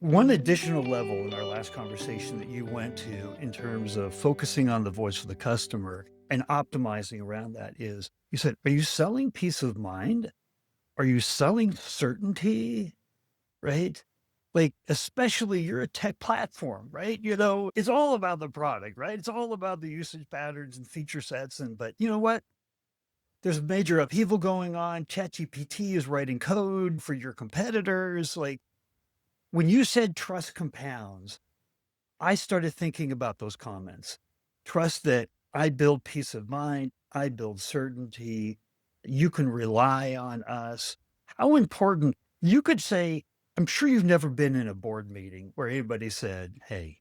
One additional level in our last conversation that you went to in terms of focusing on the voice of the customer and optimizing around that is you said, are you selling peace of mind? Are you selling certainty? Right? Like, especially you're a tech platform, right? It's all about the product, right? It's all about the usage patterns and feature sets. But you know what? There's a major upheaval going on. ChatGPT is writing code for your competitors. Like, when you said trust compounds, I started thinking about those comments. Trust that I build peace of mind, I build certainty, you can rely on us. How important you could say, I'm sure you've never been in a board meeting where anybody said, "Hey,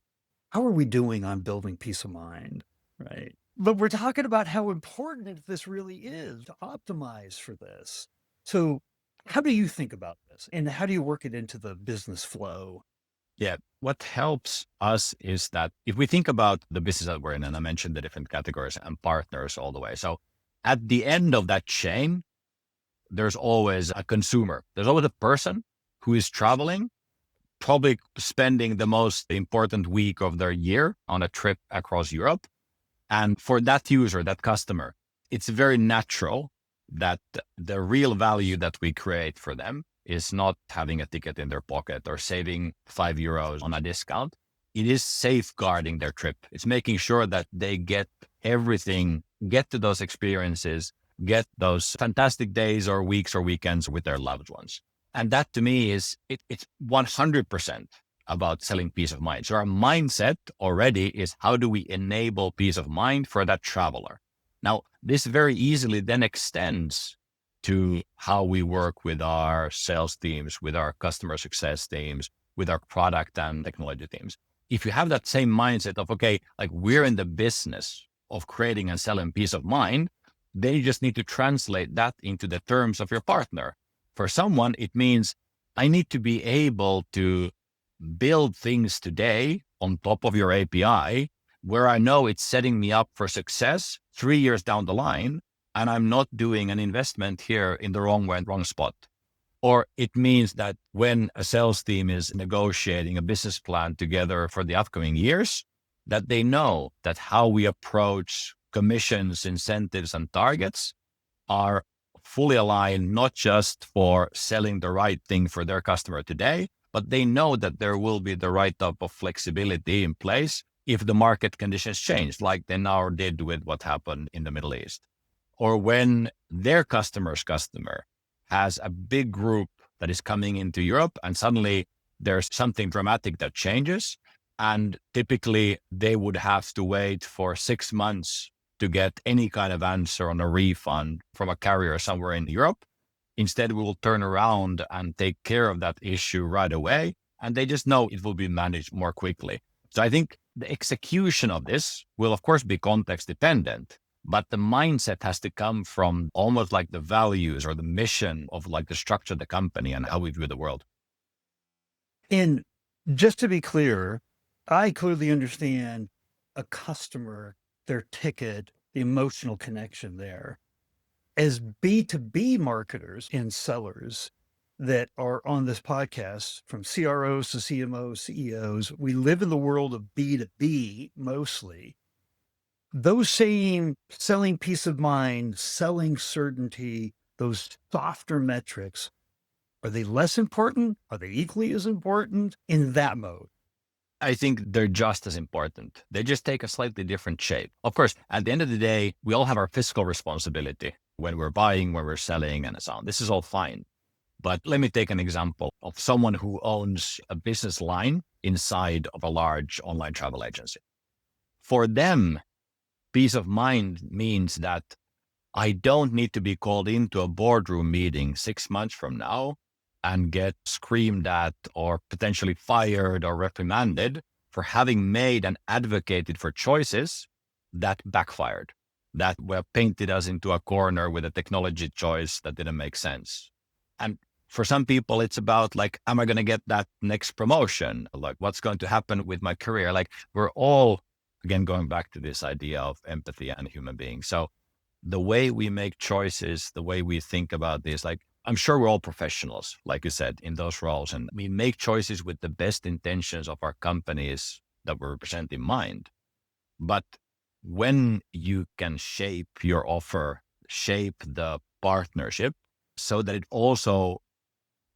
how are we doing on building peace of mind?" Right? But we're talking about how important this really is to optimize for this. So, how do you think about this? And how do you work it into the business flow? Yeah. What helps us is that if we think about the business that we're in, and I mentioned the different categories and partners all the way. So at the end of that chain, there's always a consumer. There's always a person who is traveling, probably spending the most important week of their year on a trip across Europe. And for that user, that customer, it's very natural that the real value that we create for them is not having a ticket in their pocket or saving €5 on a discount. It is safeguarding their trip. It's making sure that they get everything, get to those experiences, get those fantastic days or weeks or weekends with their loved ones. And that to me it's 100% about selling peace of mind. So our mindset already is how do we enable peace of mind for that traveler? Now, this very easily then extends to how we work with our sales teams, with our customer success teams, with our product and technology teams. If you have that same mindset of, okay, like we're in the business of creating and selling peace of mind, then you just need to translate that into the terms of your partner. For someone, it means I need to be able to build things today on top of your API where I know it's setting me up for success 3 years down the line, and I'm not doing an investment here in the wrong way, wrong spot. Or it means that when a sales team is negotiating a business plan together for the upcoming years, that they know that how we approach commissions, incentives, and targets are fully aligned, not just for selling the right thing for their customer today, but they know that there will be the right type of flexibility in place if the market conditions change, like they now did with what happened in the Middle East. Or when their customer's customer has a big group that is coming into Europe and suddenly there's something dramatic that changes. And typically they would have to wait for 6 months to get any kind of answer on a refund from a carrier somewhere in Europe. Instead, we will turn around and take care of that issue right away. And they just know it will be managed more quickly. So I think the execution of this will, of course, be context dependent, but the mindset has to come from almost like the values or the mission of like the structure of the company and how we view the world. And just to be clear, I clearly understand a customer, their ticket, the emotional connection there. As B2B marketers and sellers that are on this podcast, from CROs to CMOs, CEOs, we live in the world of B2B mostly. Those same selling peace of mind, selling certainty, those softer metrics, are they less important? Are they equally as important in that mode? I think they're just as important. They just take a slightly different shape. Of course, at the end of the day, we all have our fiscal responsibility when we're buying, when we're selling, and so on. This is all fine. But let me take an example of someone who owns a business line inside of a large online travel agency. For them, peace of mind means that I don't need to be called into a boardroom meeting 6 months from now and get screamed at or potentially fired or reprimanded for having made and advocated for choices that backfired, that were painted us into a corner with a technology choice that didn't make sense. And for some people, it's about like, am I going to get that next promotion? Like, what's going to happen with my career? Like, we're all, again, going back to this idea of empathy and human beings. So the way we make choices, the way we think about this, like I'm sure we're all professionals, like you said, in those roles, and we make choices with the best intentions of our companies that we represent in mind. But when you can shape your offer, shape the partnership so that it also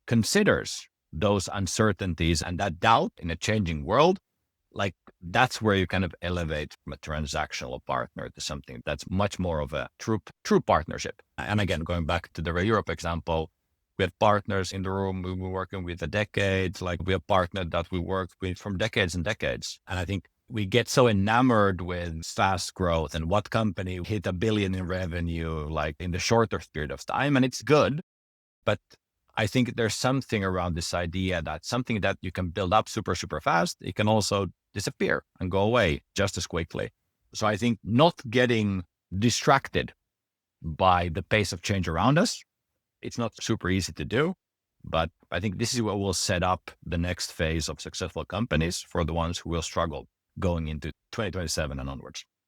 considers those uncertainties and that doubt in a changing world, like that's where you kind of elevate from a transactional partner to something that's much more of a true partnership. And again, going back to the Europe example, we have partners in the room we've been working with for decades. Like we have partners that we worked with from decades and decades. And I think we get so enamored with fast growth and what company hit 1 billion in revenue, like in the shorter period of time. And it's good. But I think there's something around this idea that something that you can build up super, super fast, it can also disappear and go away just as quickly. So I think not getting distracted by the pace of change around us, it's not super easy to do. But I think this is what will set up the next phase of successful companies for the ones who will struggle going into 2027 and onwards.